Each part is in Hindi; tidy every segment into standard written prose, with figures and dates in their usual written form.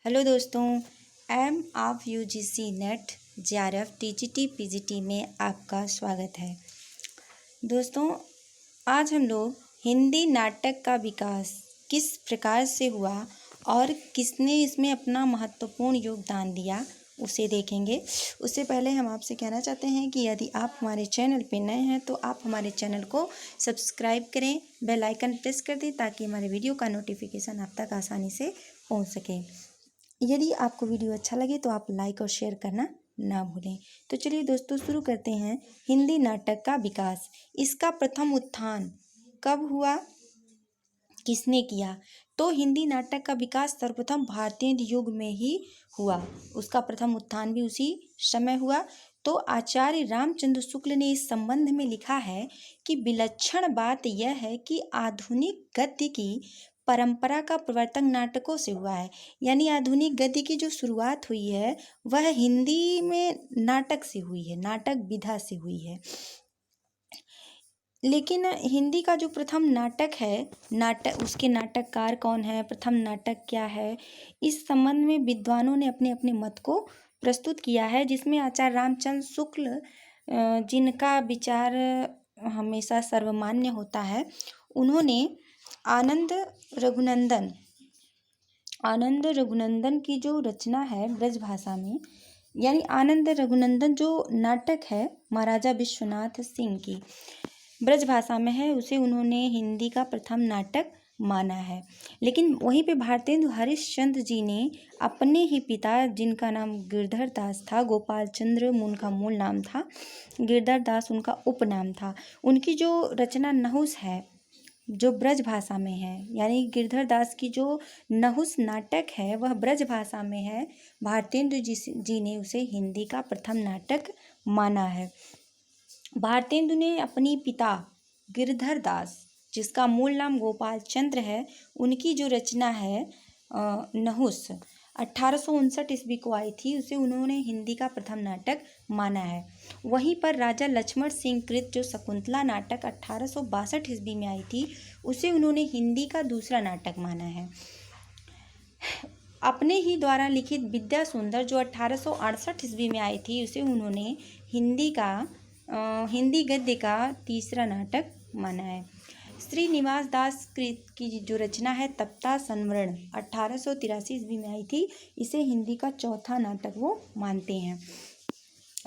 हेलो दोस्तों, aim of UGC NET JRF TGT PGT में आपका स्वागत है। दोस्तों, आज हम लोग हिंदी नाटक का विकास किस प्रकार से हुआ और किसने इसमें अपना महत्वपूर्ण योगदान दिया उसे देखेंगे। उससे पहले हम आपसे कहना चाहते हैं कि यदि आप हमारे चैनल पर नए हैं तो आप हमारे चैनल को सब्सक्राइब करें, बेल आइकन प्रेस कर दें ताकि हमारे वीडियो का नोटिफिकेशन आप तक आसानी से पहुंच सके। यदि आपको वीडियो अच्छा लगे तो आप लाइक और शेयर करना ना भूलें। तो चलिए दोस्तों, शुरू करते हैं। हिंदी नाटक का विकास, इसका प्रथम उत्थान कब हुआ, किसने किया? तो हिंदी नाटक का विकास सर्वप्रथम भारतीय युग में ही हुआ। उसका प्रथम उत्थान भी उसी समय हुआ। तो आचार्य रामचंद्र शुक्ल ने इस संबंध में लिखा है कि विलक्षण बात यह है कि आधुनिक गद्य की परंपरा का प्रवर्तन नाटकों से हुआ है। यानी आधुनिक गद्य की जो शुरुआत हुई है वह हिंदी में नाटक से हुई है, नाटक विधा से हुई है। लेकिन हिंदी का जो प्रथम नाटक है, उसके नाटककार कौन है, प्रथम नाटक क्या है, इस संबंध में विद्वानों ने अपने अपने मत को प्रस्तुत किया है, जिसमें आचार्य रामचंद्र शुक्ल जिनका विचार हमेशा सर्वमान्य होता है, उन्होंने आनंद रघुनंदन की जो रचना है ब्रज भाषा में, यानी आनंद रघुनंदन जो नाटक है महाराजा विश्वनाथ सिंह की ब्रज भाषा में है, उसे उन्होंने हिंदी का प्रथम नाटक माना है। लेकिन वहीं पे भारतेंदु हरिश्चंद्र जी ने अपने ही पिता, जिनका नाम गिरधर दास था, गोपाल चंद्र उनका मूल नाम था, गिरधर दास उनका उपनाम था, उनकी जो रचना नहुस है जो ब्रज भाषा में है, यानी गिरधर दास की जो नहुस नाटक है वह ब्रज भाषा में है। भारतेंदु जी ने उसे हिंदी का प्रथम नाटक माना है। भारतेंदु ने अपनी पिता गिरधर दास, जिसका मूल नाम गोपाल चंद्र है, उनकी जो रचना है नहुस 1859 ईस्वी को आई थी, उसे उन्होंने हिंदी का प्रथम नाटक माना है। वहीं पर राजा लक्ष्मण सिंह कृत जो शकुंतला नाटक 1862 ईस्वी में आई थी, उसे उन्होंने हिंदी का दूसरा नाटक माना है। अपने ही द्वारा लिखित विद्या सुंदर जो 1868 ईस्वी में आई थी, उसे उन्होंने हिंदी गद्य का तीसरा नाटक माना है। श्रीनिवास दास कृत की जो रचना है तप्ता संवरण 1883 ईस्वी में आई थी, इसे हिंदी का चौथा नाटक वो मानते हैं।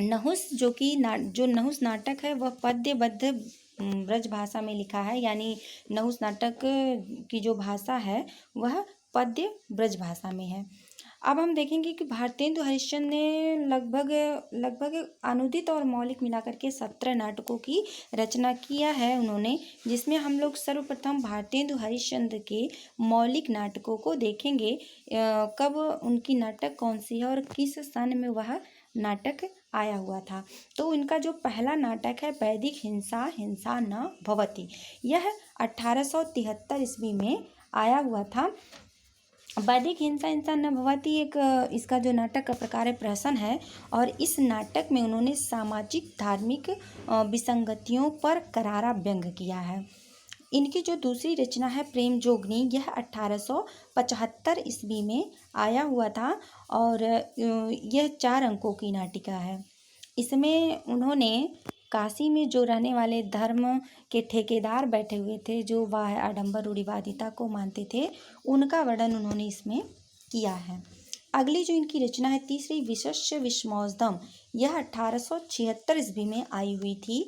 नहुस जो नहुस नाटक है वह पद्यबद्ध ब्रज भाषा में लिखा है, यानी नहुस नाटक की जो भाषा है वह पद्य ब्रज भाषा में है। अब हम देखेंगे कि भारतेंदु हरिश्चंद्र ने लगभग अनुदित और मौलिक मिलाकर के 17 नाटकों की रचना किया है उन्होंने, जिसमें हम लोग सर्वप्रथम भारतेंदु हरिश्चंद्र के मौलिक नाटकों को देखेंगे। कब उनकी नाटक कौन सी है और किस सन में वह नाटक आया हुआ था। तो इनका जो पहला नाटक है वैदिक हिंसा न भवति, यह 1873 ईस्वी में आया हुआ था। वैदिक हिंसा न भवति एक इसका जो नाटक का प्रकार है प्रहसन है, और इस नाटक में उन्होंने सामाजिक धार्मिक विसंगतियों पर करारा व्यंग किया है। इनकी जो दूसरी रचना है प्रेम जोगनी, यह 1875 ईस्वी में आया हुआ था, और यह 4 अंकों की नाटिका है। इसमें उन्होंने काशी में जो रहने वाले धर्म के ठेकेदार बैठे हुए थे, जो वाह आडंबर रूढ़िवादिता को मानते थे, उनका वर्णन उन्होंने इसमें किया है। अगली जो इनकी रचना है तीसरी, विशस्य विस्मोदम, यह 1876 ईस्वी में आई हुई थी।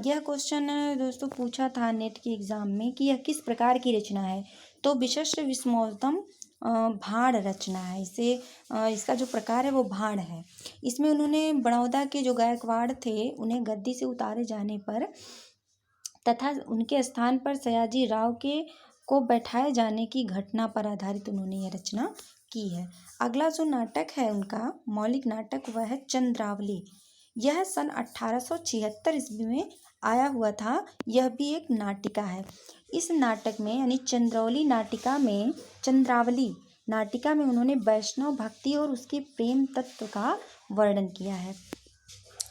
यह क्वेश्चन दोस्तों पूछा था नेट के एग्ज़ाम में कि यह किस प्रकार की रचना है। तो विशस्य विस्मोदम भाण रचना है। इसका जो प्रकार है वो भाण है। इसमें उन्होंने बड़ौदा के जो गायकवाड़ थे उन्हें गद्दी से उतारे जाने पर तथा उनके स्थान पर सयाजी राव को बैठाए जाने की घटना पर आधारित उन्होंने यह रचना की है। अगला जो नाटक है उनका मौलिक नाटक वह है चंद्रावली। यह सन 1876 ईस्वी में आया हुआ था। यह भी एक नाटिका है। इस नाटक में यानी चंद्रावली नाटिका में उन्होंने वैष्णव भक्ति और उसके प्रेम तत्व का वर्णन किया है।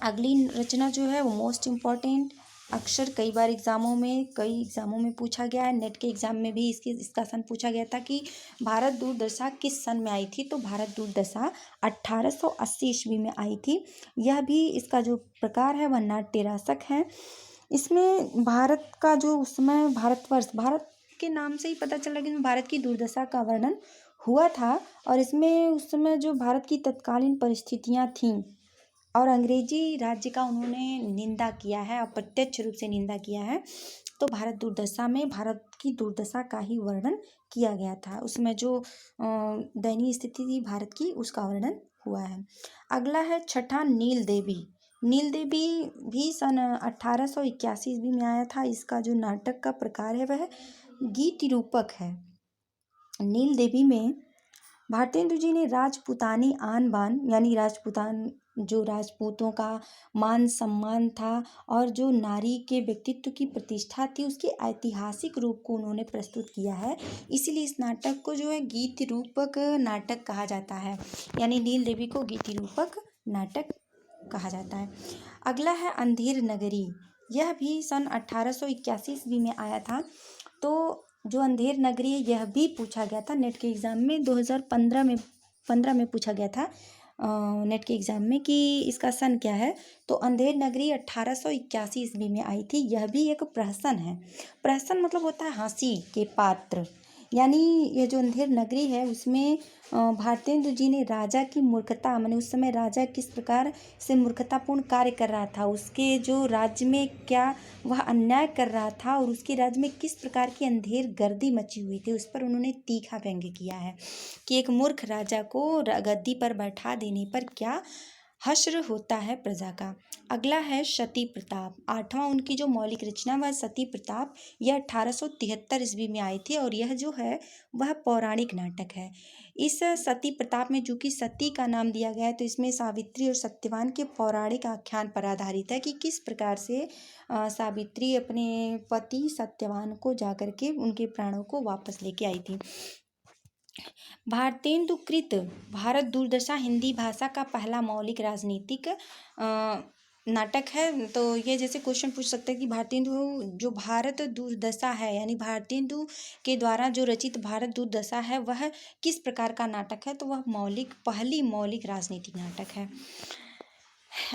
अगली रचना जो है वो मोस्ट इम्पॉर्टेंट अक्सर कई एग्ज़ामों में पूछा गया है। नेट के एग्ज़ाम में भी इसका सन पूछा गया था कि भारत दूरदर्शा किस सन में आई थी। तो भारत दूरदर्शा 1880 ईस्वी में आई थी। यह भी इसका जो प्रकार है वह नाट्य रासक है। इसमें भारत का जो उस समय भारत के नाम से ही पता चला कि भारत की दुर्दशा का वर्णन हुआ था। और इसमें उस समय जो भारत की तत्कालीन परिस्थितियां थीं और अंग्रेजी राज्य का उन्होंने निंदा किया है, अप्रत्यक्ष रूप से निंदा किया है। तो भारत दूरदशा में भारत की दुर्दशा का ही वर्णन किया गया था। उसमें जो दयनीय स्थिति थी भारत की, उसका वर्णन हुआ है। अगला है छठा, नील देवी। नील देवी भी सन 1881 ईस्वी में आया था। इसका जो नाटक का प्रकार है वह गीत रूपक है। नील देवी में भारतेंदु जी ने राजपूतानी आन बान, यानी जो राजपूतों का मान सम्मान था और जो नारी के व्यक्तित्व की प्रतिष्ठा थी, उसके ऐतिहासिक रूप को उन्होंने प्रस्तुत किया है। इसीलिए इस नाटक को जो है गीत रूपक नाटक कहा जाता है, यानी नील देवी को गीत रूपक नाटक कहा जाता है। अगला है अंधेर नगरी। यह भी सन 1881 ईस्वी में आया था। तो जो अंधेर नगरी है यह भी पूछा गया था नेट के एग्ज़ाम में। 2015 में पूछा गया था नेट के एग्ज़ाम में कि इसका सन क्या है। तो अंधेर नगरी 1881 ईस्वी में आई थी। यह भी एक प्रहसन है। प्रहसन मतलब होता है हंसी के पात्र। यानी ये जो अंधेर नगरी है उसमें भारतेंदु जी ने राजा की मूर्खता, माने उस समय राजा किस प्रकार से मूर्खतापूर्ण कार्य कर रहा था, उसके जो राज्य में क्या वह अन्याय कर रहा था और उसके राज्य में किस प्रकार की अंधेर गर्दी मची हुई थी, उस पर उन्होंने तीखा व्यंग्य किया है कि एक मूर्ख राजा को गद्दी पर बैठा देने पर क्या हश्र होता है प्रजा का। अगला है सती प्रताप। आठवां उनकी जो मौलिक रचना वह सती प्रताप, यह 1873 ईस्वी में आई थी और यह जो है वह पौराणिक नाटक है। इस सती प्रताप में जो कि सती का नाम दिया गया है, तो इसमें सावित्री और सत्यवान के पौराणिक आख्यान पर आधारित है कि किस प्रकार से सावित्री अपने पति सत्यवान को जाकर के उनके प्राणों को वापस लेके आई थी। भारतेंदुकृत भारत दूरदर्शा हिंदी भाषा का पहला मौलिक राजनीतिक नाटक है। तो ये जैसे क्वेश्चन पूछ सकते हैं कि भारतेंदु जो भारत दूरदशा है, यानी भारतेंदु के द्वारा जो रचित भारत दूरदशा है वह किस प्रकार का नाटक है। तो वह पहली मौलिक राजनीतिक नाटक है।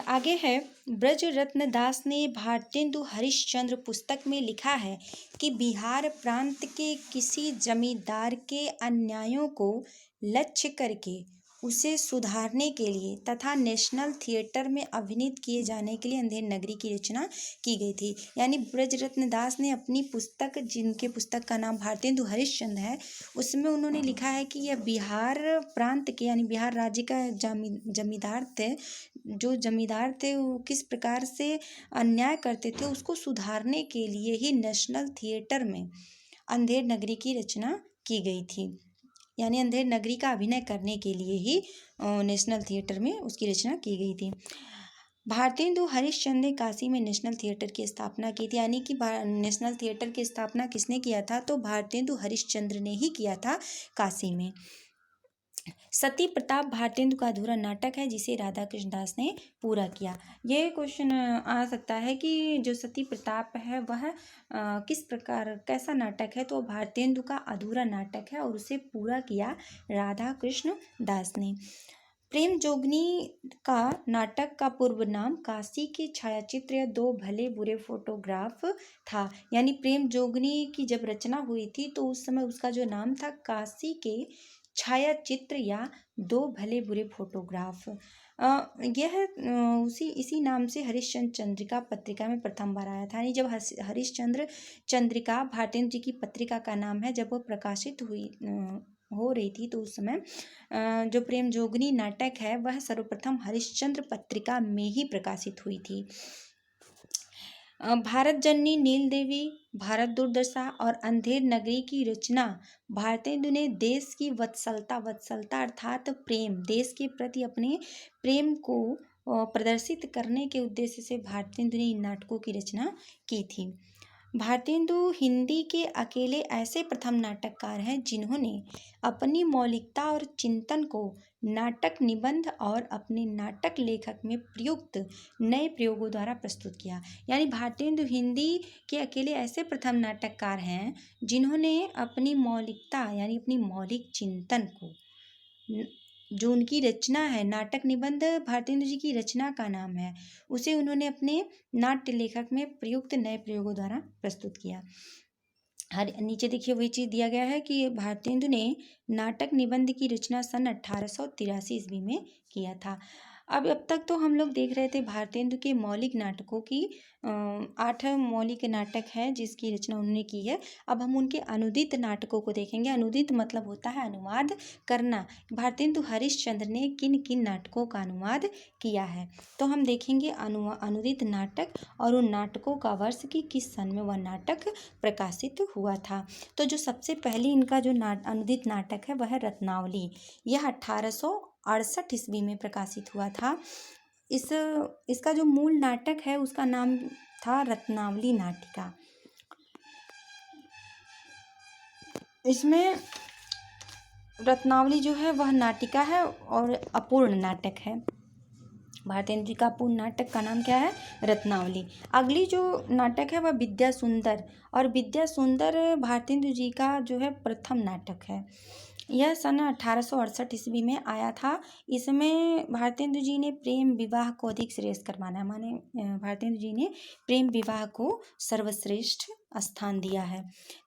आगे है ब्रज रत्न दास ने भारतेंदु हरिश्चंद्र पुस्तक में लिखा है कि बिहार प्रांत के किसी जमींदार के अन्यायों को लक्ष्य करके उसे सुधारने के लिए तथा नेशनल थिएटर में अभिनीत किए जाने के लिए अंधेर नगरी की रचना की गई थी। यानी ब्रजरत्न दास ने अपनी पुस्तक, जिनके पुस्तक का नाम भारतेंदु हरिश्चंद्र है, उसमें उन्होंने लिखा है कि यह बिहार प्रांत के, यानी बिहार राज्य का जमींदार थे, जो जमींदार थे वो किस प्रकार से अन्याय करते थे उसको सुधारने के लिए ही नेशनल थिएटर में अंधेर नगरी की रचना की गई थी। यानी अंधेर नगरी का अभिनय करने के लिए ही नेशनल थिएटर में उसकी रचना की गई थी। भारतेंदु हरिश्चंद्र ने काशी में नेशनल थिएटर की स्थापना की थी। यानी कि नेशनल थिएटर की स्थापना किसने किया था, तो भारतेंदु हरिश्चंद्र ने ही किया था काशी में। सती प्रताप भारतेंदु का अधूरा नाटक है जिसे राधा कृष्ण दास ने पूरा किया। ये क्वेश्चन आ सकता है कि जो सती प्रताप है वह किस प्रकार कैसा नाटक है। तो भारतेंदु का अधूरा नाटक है और उसे पूरा किया राधा कृष्ण दास ने। प्रेम जोगनी का नाटक का पूर्व नाम काशी के छायाचित्र या दो भले बुरे फोटोग्राफ था। यानी प्रेम जोगनी की जब रचना हुई थी तो उस समय उसका जो नाम था काशी के छायाचित्र या दो भले बुरे फोटोग्राफ। यह इसी नाम से हरिश्चंद्र चंद्रिका पत्रिका में प्रथम बार आया था। यानी जब हरिश्चंद्र चंद्रिका भारतेंदु जी की पत्रिका का नाम है, जब वह प्रकाशित हो रही थी तो उस समय जो प्रेम जोगनी नाटक है वह सर्वप्रथम हरिश्चंद्र पत्रिका में ही प्रकाशित हुई थी। भारत जननी नील देवी, भारत दूरदशा और अंधेर नगरी की रचना भारतेंदु ने देश की वत्सलता अर्थात प्रेम, देश के प्रति अपने प्रेम को प्रदर्शित करने के उद्देश्य से भारतेंदु ने इन नाटकों की रचना की थी। भारतेंदु हिंदी के अकेले ऐसे प्रथम नाटककार हैं जिन्होंने अपनी मौलिकता और चिंतन को नाटक निबंध और अपने नाटक लेखक में प्रयुक्त नए प्रयोगों द्वारा प्रस्तुत किया। यानी भारतेंदु हिंदी के अकेले ऐसे प्रथम नाटककार हैं जिन्होंने अपनी मौलिकता यानी अपनी मौलिक चिंतन को जो उनकी रचना है, नाटक निबंध भारतेंदु जी की रचना का नाम है, उसे उन्होंने अपने नाट्य लेखक में प्रयुक्त नए प्रयोगों द्वारा प्रस्तुत किया। हर नीचे देखिए वही चीज़ दिया गया है कि भारतेंदु ने नाटक निबंध की रचना सन 1883 ईस्वी में किया था। अब तक तो हम लोग देख रहे थे भारतेंदु के मौलिक नाटकों की 8 मौलिक नाटक है जिसकी रचना उन्होंने की है। अब हम उनके अनुदित नाटकों को देखेंगे। अनुदित मतलब होता है अनुवाद करना। भारतेंदु हरिश्चंद्र ने किन किन नाटकों का अनुवाद किया है, तो हम देखेंगे अनुदित नाटक और उन नाटकों का वर्ष कि किस सन में वह नाटक प्रकाशित हुआ था। तो जो सबसे पहले इनका जो अनुदित नाटक है वह है रत्नावली। यह 1868 ईस्वी में प्रकाशित हुआ था। इसका जो मूल नाटक है उसका नाम था रत्नावली नाटिका। इसमें रत्नावली जो है वह नाटिका है और अपूर्ण नाटक है। भारतेंदु जी का पूर्ण नाटक का नाम क्या है? रत्नावली। अगली जो नाटक है वह विद्या सुंदर, और विद्या सुंदर भारतेंदु जी का जो है प्रथम नाटक है। यह सन 1868 ईस्वी में आया था। इसमें भारतेंदु जी ने प्रेम विवाह को अधिक श्रेष्ठ माना, माने भारतेंदु जी ने प्रेम विवाह को सर्वश्रेष्ठ स्थान दिया है।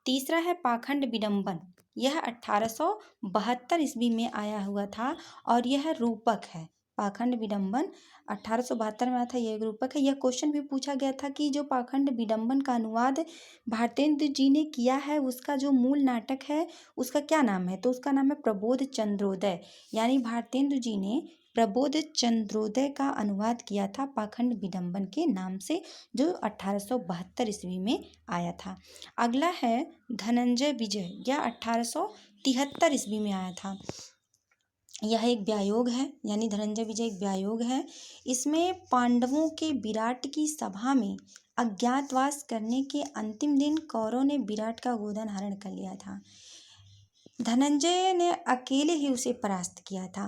तीसरा है पाखंड विडंबन। यह 1872 ईस्वी में आया हुआ था और यह रूपक है। पाखंड विडंबन 1872 में आया था, यह एक रूपक है। यह क्वेश्चन भी पूछा गया था कि जो पाखंड विडंबन का अनुवाद भारतेंदु जी ने किया है उसका जो मूल नाटक है उसका क्या नाम है, तो उसका नाम है प्रबोध चंद्रोदय। यानी भारतेंदु जी ने प्रबोध चंद्रोदय का अनुवाद किया था पाखंड विडंबन के नाम से, जो 1872 ईस्वी में आया था। अगला है धनंजय विजय। यह 1873 ईस्वी में आया था। यह एक व्यायोग है, यानी धनंजय विजय एक व्यायोग है। इसमें पांडवों के विराट की सभा में अज्ञातवास करने के अंतिम दिन कौरवों ने विराट का गोधन हरण कर लिया था। धनंजय ने अकेले ही उसे परास्त किया था।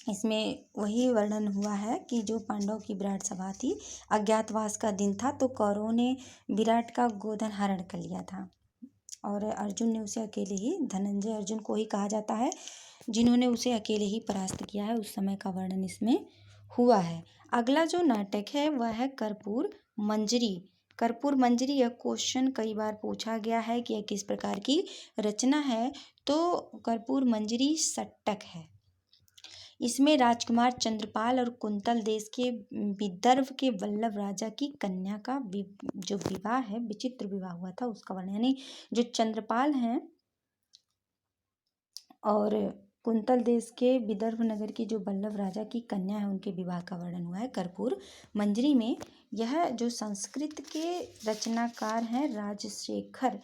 इसमें वही वर्णन हुआ है कि जो पांडवों की विराट सभा थी, अज्ञातवास का दिन था, तो कौरवों ने विराट का गोधन हरण कर लिया था और अर्जुन ने उसे अकेले ही, धनंजय अर्जुन को ही कहा जाता है जिन्होंने उसे अकेले ही परास्त किया है, उस समय का वर्णन इसमें हुआ है। अगला जो नाटक है वह है कर्पूर मंजरी। कर्पूर मंजरी, यह क्वेश्चन कई बार पूछा गया है कि यह किस प्रकार की रचना है, तो कर्पूर मंजरी सट्टक है। इसमें राजकुमार चंद्रपाल और कुंतल देश के विदर्भ के वल्लभ राजा की कन्या का जो विवाह है, विचित्र विवाह हुआ था, उसका वर्णन, यानी जो चंद्रपाल हैं और कुंतल देश के विदर्भ नगर की जो वल्लभ राजा की कन्या है उनके विवाह का वर्णन हुआ है कर्पूर मंजरी में। यह जो संस्कृत के रचनाकार हैं राजशेखर,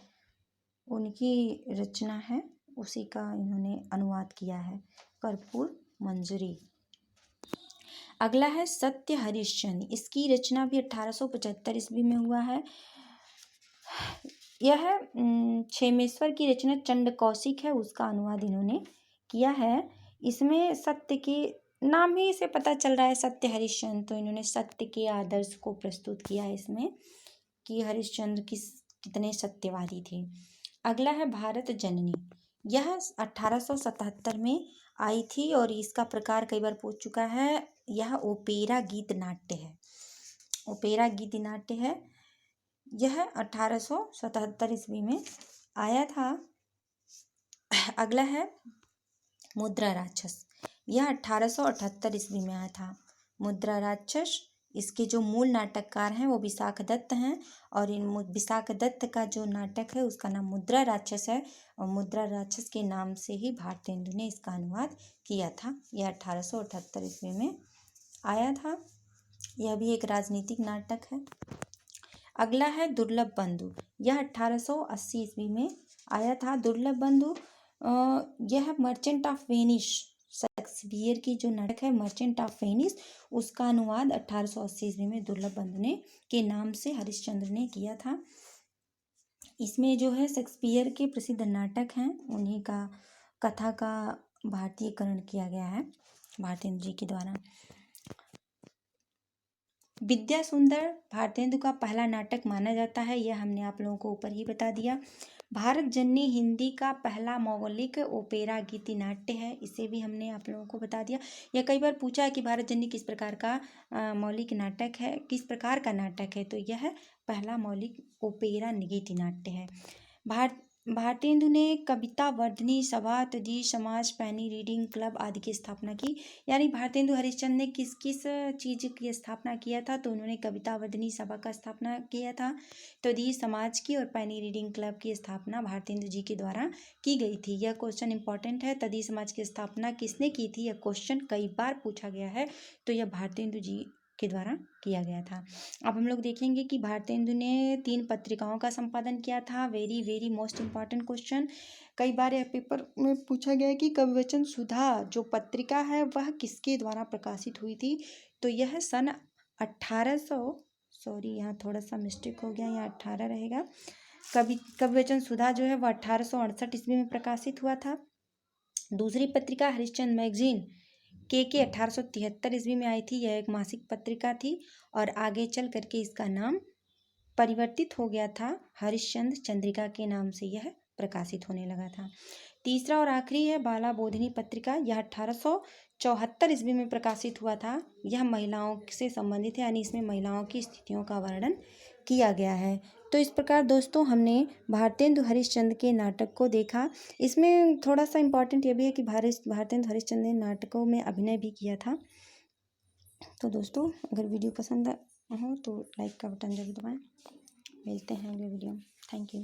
उनकी रचना है, उसी का इन्होंने अनुवाद किया है कर्पूर मंजरी। अगला है सत्य हरिश्चंद्र। इसकी रचना भी 1875 ईस्वी में हुआ है। यह क्षेमेश्वर की रचना चंड कौशिक है, उसका अनुवाद इन्होंने किया है। इसमें सत्य के नाम ही से पता चल रहा है सत्य हरिश्चंद्र, तो इन्होंने सत्य के आदर्श को प्रस्तुत किया है इसमें कि हरिश्चंद्र कितने सत्यवादी थे। अगला है भारत जननी। यह 1877 में आई थी और इसका प्रकार कई बार पूछ चुका है। यह ओपेरा गीत नाट्य है, ओपेरा गीत नाट्य है। यह 1877 ईस्वी में आया था। अगला है मुद्रा राक्षस। यह 1878 ईस्वी में आया था। मुद्रा राक्षस, इसके जो मूल नाटककार हैं वो विशाख दत्त हैं और इन विशाख दत्त का जो नाटक है उसका नाम मुद्रा राक्षस है और मुद्रा राक्षस के नाम से ही भारतेंदु ने इसका अनुवाद किया था। यह 1878 ईस्वी में आया था। यह भी एक राजनीतिक नाटक है। अगला है दुर्लभ बंधु। यह 1880 ईस्वी में आया था। दुर्लभ बंधु यह मर्चेंट ऑफ वेनिस, शेक्सपियर की जो नाटक है मर्चेंट ऑफ वेनिस, उसका अनुवाद 1880 ईस्वी में दुर्लभ बंधु ने के नाम से हरिश्चंद्र ने किया था। इसमें जो है शेक्सपियर के प्रसिद्ध नाटक हैं उन्हीं का कथा का भारतीयकरण किया गया है भारतेंदु जी के द्वारा। विद्या सुंदर भारतेंदु का पहला नाटक माना जाता है, यह हमने आप लोगों को ऊपर ही बता दिया। भारत जननी हिंदी का पहला मौलिक ओपेरा गीति नाट्य है, इसे भी हमने आप लोगों को बता दिया। यह कई बार पूछा है कि भारत जननी किस प्रकार का मौलिक नाटक है, किस प्रकार का नाटक है, तो यह पहला मौलिक ओपेरा गीति नाट्य है। भारतेंदु ने कविता वर्धनी सभा, तदी समाज, पैनी रीडिंग क्लब आदि की स्थापना की। यानी भारतेंदु हरिश्चंद्र ने किस किस चीज़ की स्थापना किया था, तो उन्होंने कविता वर्धनी सभा का स्थापना किया था, तदी समाज की और पैनी रीडिंग क्लब की स्थापना भारतेंदु जी के द्वारा की गई थी। यह क्वेश्चन इंपॉर्टेंट है, तदी समाज की स्थापना किसने की थी, यह क्वेश्चन कई बार पूछा गया है, तो यह भारतेंदु जी के द्वारा किया गया था। अब हम लोग देखेंगे कि भारतेंदु ने 3 पत्रिकाओं का संपादन किया था। Very very most important question, कई बार यह पेपर में पूछा गया है कि कविवचन सुधा जो पत्रिका है वह किसके द्वारा प्रकाशित हुई थी, तो यह सन 1800 सॉरी यहाँ थोड़ा सा मिस्टेक हो गया, यहाँ 18 रहेगा। कविवचन सुधा जो है वह 1868 ईस्वी में प्रकाशित हुआ था। दूसरी पत्रिका हरिश्चंद्र मैगजीन के 1873 ईस्वी में आई थी, यह एक मासिक पत्रिका थी और आगे चल करके इसका नाम परिवर्तित हो गया था, हरिश्चंद्र चंद्रिका के नाम से यह प्रकाशित होने लगा था। तीसरा और आखिरी है बाला बोधिनी पत्रिका, यह 1874 ईस्वी में प्रकाशित हुआ था। यह महिलाओं से संबंधित है, यानी इसमें महिलाओं की स्थितियों का वर्णन किया गया है। तो इस प्रकार दोस्तों हमने भारतेंदु हरिश्चंद्र के नाटक को देखा। इसमें थोड़ा सा इम्पॉर्टेंट ये भी है कि भारतेंदु हरिश्चंद्र ने नाटकों में अभिनय भी किया था। तो दोस्तों अगर वीडियो पसंद हो तो लाइक का बटन जरूर दबाएं। मिलते हैं अगले वीडियो में। Thank you.